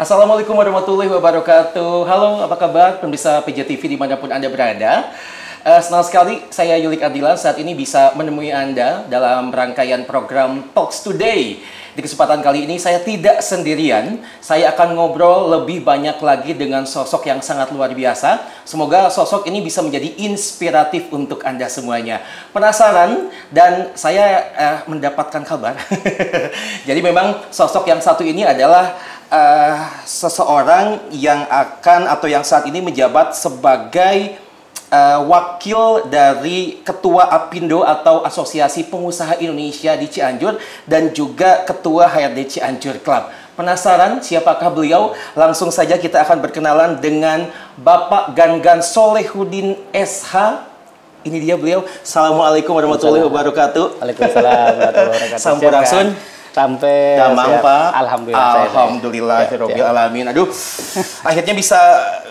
Assalamualaikum warahmatullahi wabarakatuh. Halo, apa kabar pemirsa PJTV dimanapun Anda berada? Senang sekali saya Yulik Ardilan saat ini bisa menemui Anda dalam rangkaian program Talks Today. Di kesempatan kali ini saya tidak sendirian, saya akan ngobrol lebih banyak lagi dengan sosok yang sangat luar biasa. Semoga sosok ini bisa menjadi inspiratif untuk Anda semuanya. Penasaran? Dan saya mendapatkan kabar. Jadi memang sosok yang satu ini adalah seseorang yang akan atau yang saat ini menjabat sebagai wakil dari Ketua Apindo atau Asosiasi Pengusaha Indonesia di Cianjur dan juga Ketua HRD Cianjur Club. Penasaran siapakah beliau? Langsung saja kita akan berkenalan dengan Bapak Gangan Solehudin SH. Ini dia beliau. Assalamualaikum warahmatullahi wabarakatuh. Waalaikumsalam warahmatullahi wabarakatuh. Sampurasun. Sampai damang Pak. Alhamdulillah. Alamin. Aduh, akhirnya bisa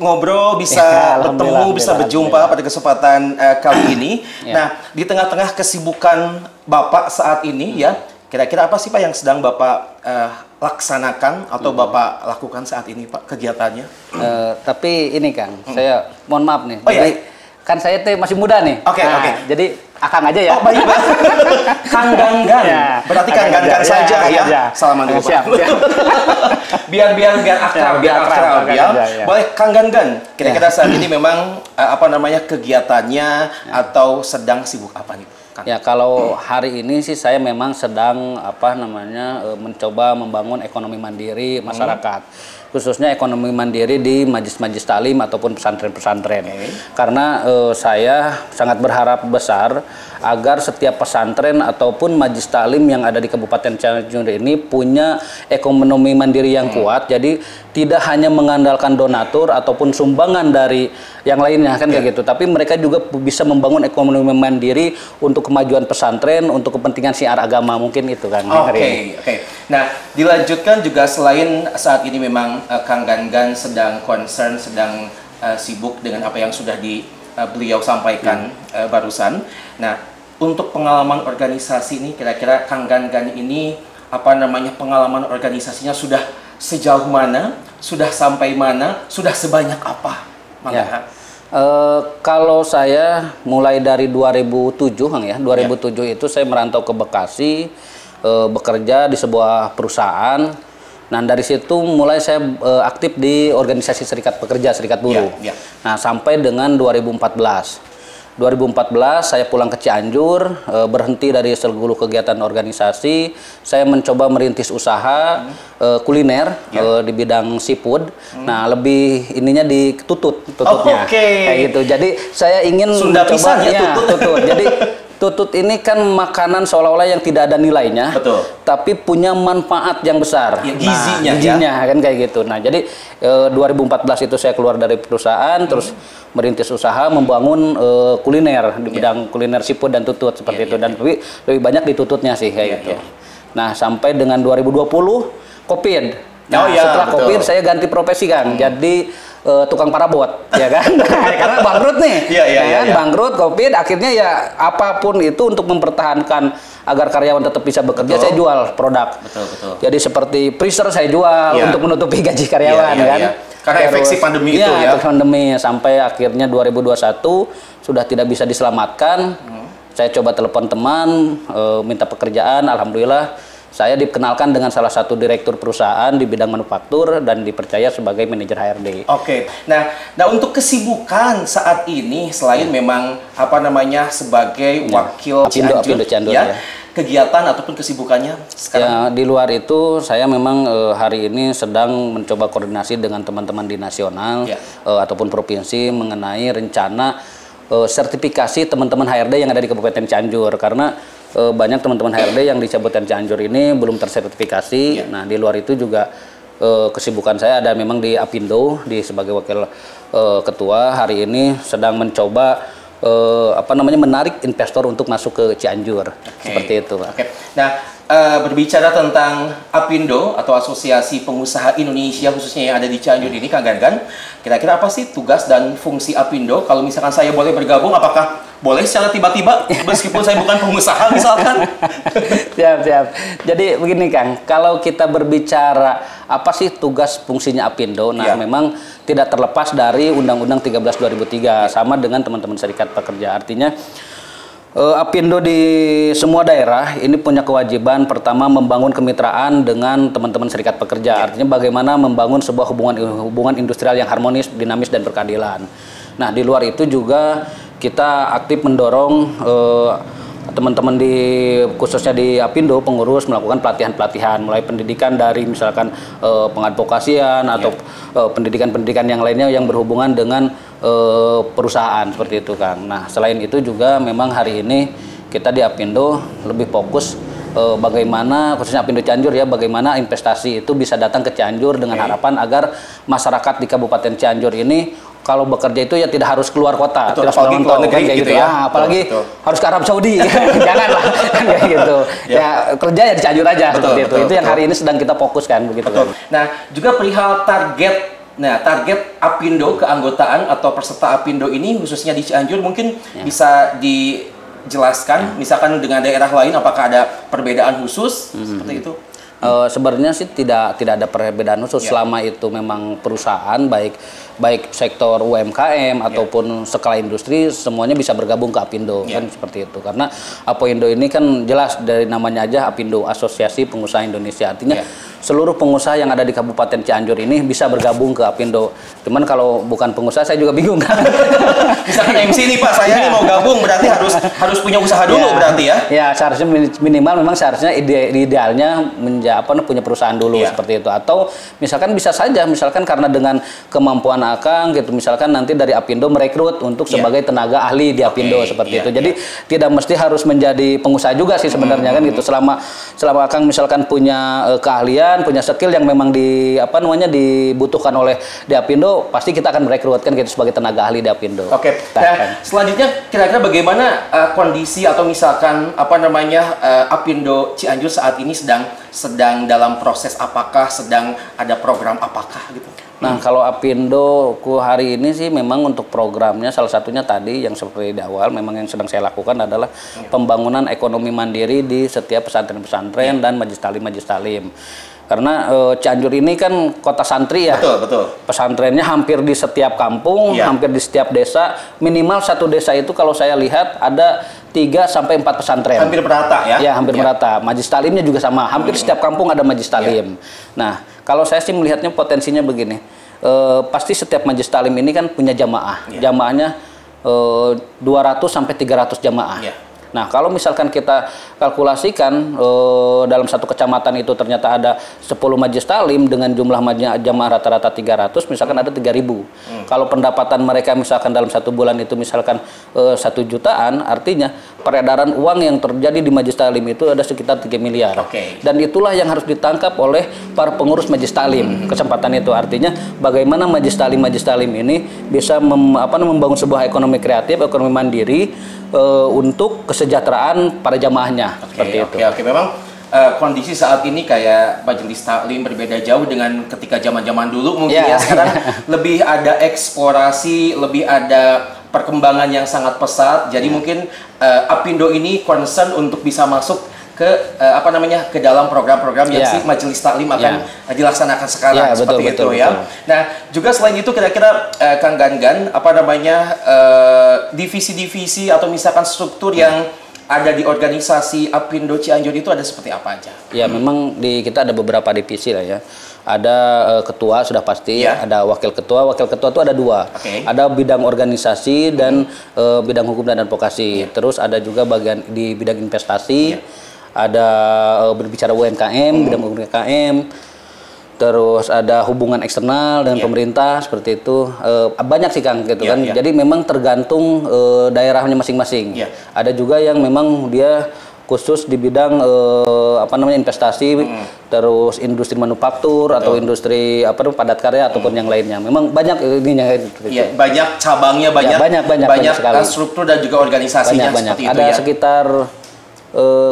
ngobrol, bisa bertemu, bisa berjumpa pada kesempatan kali ini. Nah, di tengah-tengah kesibukan Bapak saat ini ya, kira-kira apa sih Pak yang sedang Bapak laksanakan atau Bapak lakukan saat ini Pak kegiatannya? Tapi ini Kang, saya mohon maaf nih. Oh, jadi, kan saya masih muda nih. Oke. Jadi Akang aja ya. Oh, baik. Kang Gangan. Ya, berarti Kang Gangan saja ya. Salaman dulu Pak. biar akrab, ya. Boleh Kang Gangan. Kira-kira saat ini memang kegiatannya atau sedang sibuk apa nih, Kang? Ya, kalau hari ini sih saya memang sedang mencoba membangun ekonomi mandiri masyarakat. Khususnya ekonomi mandiri di majlis-majlis taklim ataupun pesantren-pesantren. Karena saya sangat berharap besar agar setiap pesantren ataupun majlis taklim yang ada di Kabupaten Cianjur ini punya ekonomi mandiri yang kuat. Jadi tidak hanya mengandalkan donatur ataupun sumbangan dari yang lainnya kan kayak gitu, tapi mereka juga bisa membangun ekonomi mandiri untuk kemajuan pesantren, untuk kepentingan syiar agama, mungkin itu kan. Oke. Nah, dilanjutkan juga selain saat ini memang Kang Gangan sedang concern, sedang sibuk dengan apa yang sudah beliau sampaikan barusan. Nah, untuk pengalaman organisasi ini, kira-kira Kang Gangan ini pengalaman organisasinya sudah sejauh mana, sudah sampai mana, sudah sebanyak apa? Kalau saya mulai dari 2007 Kang ya, 2007 itu saya merantau ke Bekasi, bekerja di sebuah perusahaan. Nah, dari situ mulai saya aktif di organisasi serikat pekerja, serikat buruh. Nah, sampai dengan 2014 saya pulang ke Cianjur, berhenti dari seluruh kegiatan organisasi. Saya mencoba merintis usaha kuliner di bidang seafood. Nah, lebih ininya di tututnya. Kayak gitu. Jadi saya ingin mencoba tutut. Jadi tutut ini kan makanan seolah-olah yang tidak ada nilainya, tapi punya manfaat yang besar. Gizinya kan kayak gitu. Nah, jadi 2014 itu saya keluar dari perusahaan, terus merintis usaha, membangun kuliner di bidang kuliner seafood dan tutut seperti itu, dan lebih banyak di tututnya sih kayak gitu. Nah, sampai dengan 2020 COVID. Nah, setelah COVID saya ganti profesi Kang, jadi tukang parabot, ya kan? Karena bangkrut nih, bangkrut, COVID, akhirnya ya apapun itu untuk mempertahankan agar karyawan tetap bisa bekerja, saya jual produk. Jadi seperti freezer saya jual untuk menutupi gaji karyawan, kan? Karena efek pandemi itu ya. Pandemi sampai akhirnya 2021 sudah tidak bisa diselamatkan. Saya coba telepon teman, minta pekerjaan, alhamdulillah. Saya dikenalkan dengan salah satu direktur perusahaan di bidang manufaktur dan dipercaya sebagai manajer HRD. Oke. Nah untuk kesibukan saat ini selain memang sebagai wakil Cianjur, ya, kegiatan ataupun kesibukannya sekarang? Ya, di luar itu saya memang hari ini sedang mencoba koordinasi dengan teman-teman di nasional ataupun provinsi mengenai rencana sertifikasi teman-teman HRD yang ada di Kabupaten Cianjur, karena banyak teman-teman HRD yang di Kabupaten Cianjur ini belum tersertifikasi. Nah, di luar itu juga kesibukan saya ada memang di Apindo sebagai wakil ketua. Hari ini sedang mencoba menarik investor untuk masuk ke Cianjur. Seperti itu, Pak. Nah, berbicara tentang Apindo atau Asosiasi Pengusaha Indonesia khususnya yang ada di Cianjur ini, Kang Gangan, kira-kira apa sih tugas dan fungsi Apindo? Kalau misalkan saya boleh bergabung, apakah boleh secara tiba-tiba meskipun saya bukan pengusaha misalkan. Siap. Jadi begini Kang, kalau kita berbicara apa sih tugas fungsinya Apindo, nah memang tidak terlepas dari Undang-Undang 13 2003 sama dengan teman-teman serikat pekerja. Artinya Apindo di semua daerah ini punya kewajiban pertama membangun kemitraan dengan teman-teman serikat pekerja. Artinya bagaimana membangun sebuah hubungan industrial yang harmonis, dinamis dan berkeadilan. Nah, di luar itu juga kita aktif mendorong teman-teman khususnya di Apindo pengurus melakukan pelatihan-pelatihan mulai pendidikan dari misalkan pengadvokasian atau pendidikan-pendidikan yang lainnya yang berhubungan dengan perusahaan seperti itu Kang. Nah, selain itu juga memang hari ini kita di Apindo lebih fokus bagaimana khususnya Apindo Cianjur ya, bagaimana investasi itu bisa datang ke Cianjur dengan harapan agar masyarakat di Kabupaten Cianjur ini kalau bekerja itu ya tidak harus keluar kota, betul, tidak apalagi keluar negeri gitu ya. Apalagi betul. Harus ke Arab Saudi, janganlah kan kayak gitu. Ya kerja ya di Cianjur aja seperti itu. Itu yang hari ini sedang kita fokuskan begitu. Betul. Nah, juga perihal target. Nah, target Apindo keanggotaan atau peserta Apindo ini khususnya di Cianjur mungkin bisa dijelaskan, misalkan dengan daerah lain apakah ada perbedaan khusus seperti itu? Sebenarnya sih tidak ada perbedaan khusus selama itu memang perusahaan baik sektor UMKM ataupun skala industri semuanya bisa bergabung ke Apindo kan seperti itu, karena Apindo ini kan jelas dari namanya aja Apindo, Asosiasi Pengusaha Indonesia, artinya seluruh pengusaha yang ada di Kabupaten Cianjur ini bisa bergabung ke Apindo. Cuman kalau bukan pengusaha saya juga bingung kan. Misalkan MC nih Pak, saya nih mau gabung berarti harus punya usaha dulu berarti ya? Ya, seharusnya minimal memang seharusnya idealnya punya perusahaan dulu seperti itu. Atau misalkan bisa saja misalkan karena dengan kemampuan Akang gitu, misalkan nanti dari Apindo merekrut untuk sebagai tenaga ahli di Apindo seperti itu. Jadi tidak mesti harus menjadi pengusaha juga sih sebenarnya kan gitu. Selama Akang misalkan punya keahlian, punya skill yang memang dibutuhkan oleh di Apindo, pasti kita akan merekrutkan gitu sebagai tenaga ahli di Apindo. Oke. Nah, selanjutnya kira-kira bagaimana kondisi atau misalkan Apindo Cianjur saat ini sedang dalam proses apakah, sedang ada program apakah gitu? Nah, kalau Apindo hari ini sih memang untuk programnya salah satunya tadi yang seperti di awal memang yang sedang saya lakukan adalah pembangunan ekonomi mandiri di setiap pesantren-pesantren dan majelis talim. Karena Cianjur ini kan kota santri ya. Betul. Pesantrennya hampir di setiap kampung, hampir di setiap desa. Minimal satu desa itu kalau saya lihat ada 3 sampai 4 pesantren. Hampir merata ya? Ya, hampir merata. Majelis talimnya juga sama. Hampir setiap kampung ada majelis talim. Nah, kalau saya sih melihatnya potensinya begini. Pasti setiap majelis talim ini kan punya jamaah. Jamaahnya 200 sampai 300 jamaah. Nah, kalau misalkan kita kalkulasikan dalam satu kecamatan itu ternyata ada 10 majelis talim dengan jumlah jamaah rata-rata 300, misalkan ada 3.000. Kalau pendapatan mereka misalkan dalam satu bulan itu misalkan 1 jutaan, artinya peredaran uang yang terjadi di majelis talim itu ada sekitar 3 miliar. Dan itulah yang harus ditangkap oleh para pengurus majelis talim. Kesempatan itu artinya bagaimana majelis talim ini bisa membangun sebuah ekonomi kreatif, ekonomi mandiri untuk kesejahteraan para jamaahnya seperti itu. Oke. Memang kondisi saat ini kayak majelis taklim berbeda jauh dengan ketika zaman-zaman dulu mungkin ya. Sekarang lebih ada eksplorasi, lebih ada perkembangan yang sangat pesat. Jadi mungkin Apindo ini concern untuk bisa masuk ke ke dalam program-program yang si majelis taklim akan dilaksanakan sekarang seperti itu ya. Nah, juga selain itu kira-kira Kang Gangan divisi-divisi atau misalkan struktur yang ada di organisasi Apindo Cianjur itu ada seperti apa aja? Ya, memang kita ada beberapa divisi lah ya. Ada ketua sudah pasti, ada wakil ketua itu ada 2. Ada bidang organisasi dan bidang hukum dan advokasi. Terus ada juga bagian di bidang investasi. Ada berbicara UMKM, bidang UMKM, terus ada hubungan eksternal dengan pemerintah seperti itu. Banyak sih Kang gitu kan. Jadi memang tergantung daerahnya masing-masing. Ada juga yang memang dia khusus di bidang investasi, terus industri manufaktur atau industri padat karya ataupun yang lainnya. Memang banyak ininya gitu. Banyak cabangnya, banyak struktur dan juga organisasinya banyak. Seperti itu ada sekitar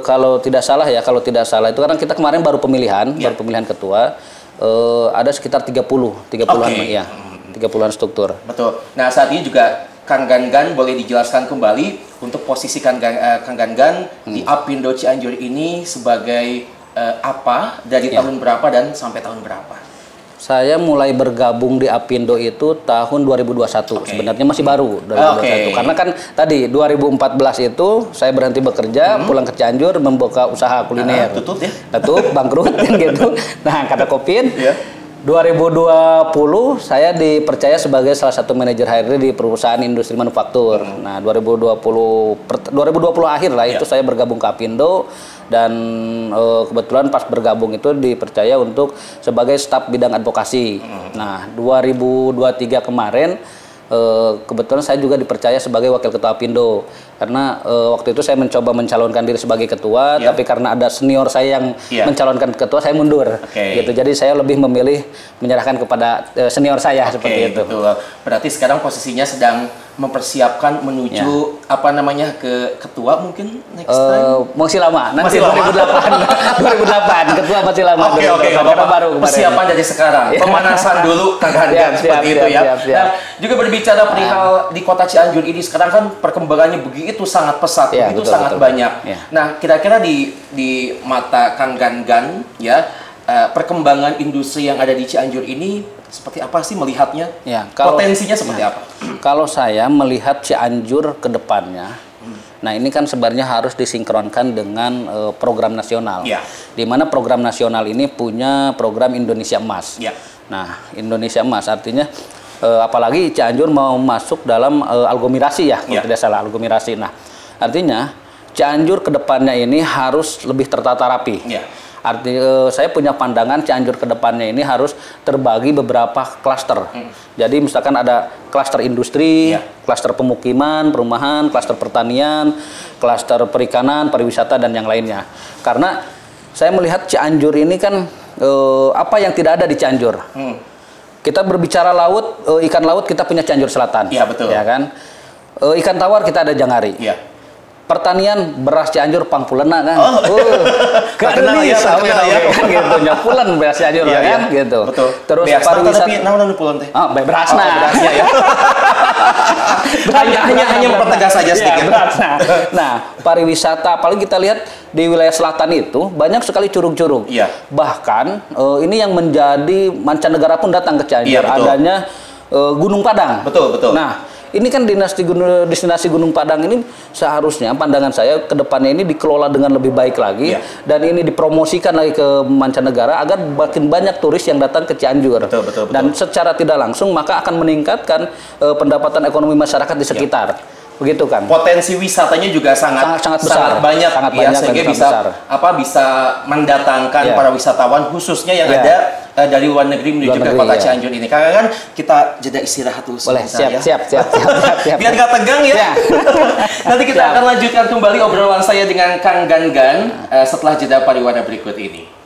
kalau tidak salah itu karena kita kemarin baru pemilihan ketua, ada sekitar 30-an ya, 30-an struktur. Betul. Nah, saat ini juga Kang Gangan boleh dijelaskan kembali untuk posisi Kang Gangan di Apindo Cianjur ini sebagai apa, dari tahun berapa dan sampai tahun berapa? Saya mulai bergabung di Apindo itu tahun 2021. Sebenarnya masih baru 2021. Karena kan tadi 2014 itu saya berhenti bekerja, pulang ke Cianjur membuka usaha kuliner. Tutup ya? Tutup, bangkrut kan gitu. Nah, kata Covid. 2020 saya dipercaya sebagai salah satu manajer HRD di perusahaan industri manufaktur. Nah, 2020 akhir lah itu saya bergabung ke Apindo, dan kebetulan pas bergabung itu dipercaya untuk sebagai staf bidang advokasi. Nah, 2023 kemarin kebetulan saya juga dipercaya sebagai wakil ketua Apindo, karena waktu itu saya mencoba mencalonkan diri sebagai ketua, tapi karena ada senior saya yang mencalonkan ketua, saya mundur. Gitu. Jadi saya lebih memilih menyerahkan kepada senior saya seperti itu. Betul. Berarti sekarang posisinya sedang mempersiapkan menuju apa namanya ke ketua mungkin next time? Masih lama, nanti masih 2008 ketua masih lama. Oke, baru persiapan dari sekarang, pemanasan dulu Kang Gangan seperti itu ya. Nah, juga berbicara perihal di kota Cianjur ini sekarang kan perkembangannya begitu sangat pesat, begitu sangat banyak. Nah, kira-kira di mata Kang Gangan ya, perkembangan industri yang ada di Cianjur ini seperti apa sih melihatnya? Potensinya seperti apa? Kalau saya melihat Cianjur ke depannya, nah ini kan sebenarnya harus disinkronkan dengan program nasional. Di mana program nasional ini punya program Indonesia Emas. Nah, Indonesia Emas artinya apalagi Cianjur mau masuk dalam aglomerasi ya, kalau tidak salah aglomerasi. Nah, artinya Cianjur ke depannya ini harus lebih tertata rapi. Artinya saya punya pandangan Cianjur ke depannya ini harus terbagi beberapa klaster. Jadi misalkan ada klaster industri, klaster pemukiman, perumahan, klaster pertanian, klaster perikanan, pariwisata, dan yang lainnya. Karena saya melihat Cianjur ini kan apa yang tidak ada di Cianjur. Kita berbicara laut, ikan laut kita punya Cianjur Selatan. Iya, betul. Ya kan? Ikan tawar kita ada Janggari. Pertanian beras Cianjur Pangpulena kan. Kenal ya, gitu. Nyapulan beras Cianjur kan gitu. Betul. Terus pariwisata naon pulang teh? Berasna. Berasnya ya. hanya mempertegas saja sedikit. Nah, pariwisata apalagi kita lihat di wilayah selatan itu banyak sekali curug-curug. Bahkan ini yang menjadi mancanegara pun datang ke Cianjur, adanya Gunung Padang. Betul. Nah, ini kan destinasi Gunung Padang ini seharusnya pandangan saya ke depannya ini dikelola dengan lebih baik lagi, dan ini dipromosikan lagi ke mancanegara agar makin banyak turis yang datang ke Cianjur. Betul. Dan secara tidak langsung maka akan meningkatkan pendapatan ekonomi masyarakat di sekitar. Begitu kan. Potensi wisatanya juga sangat besar, banyak, sehingga bisa mendatangkan para wisatawan khususnya yang ada dari luar negeri menuju ke kota Cianjur ini. Karena kan kita jeda istirahat dulu. Boleh, siap. Biar nggak tegang ya. Nanti kita akan lanjutkan kembali obrolan saya dengan Kang Gangan setelah jeda pariwara berikut ini.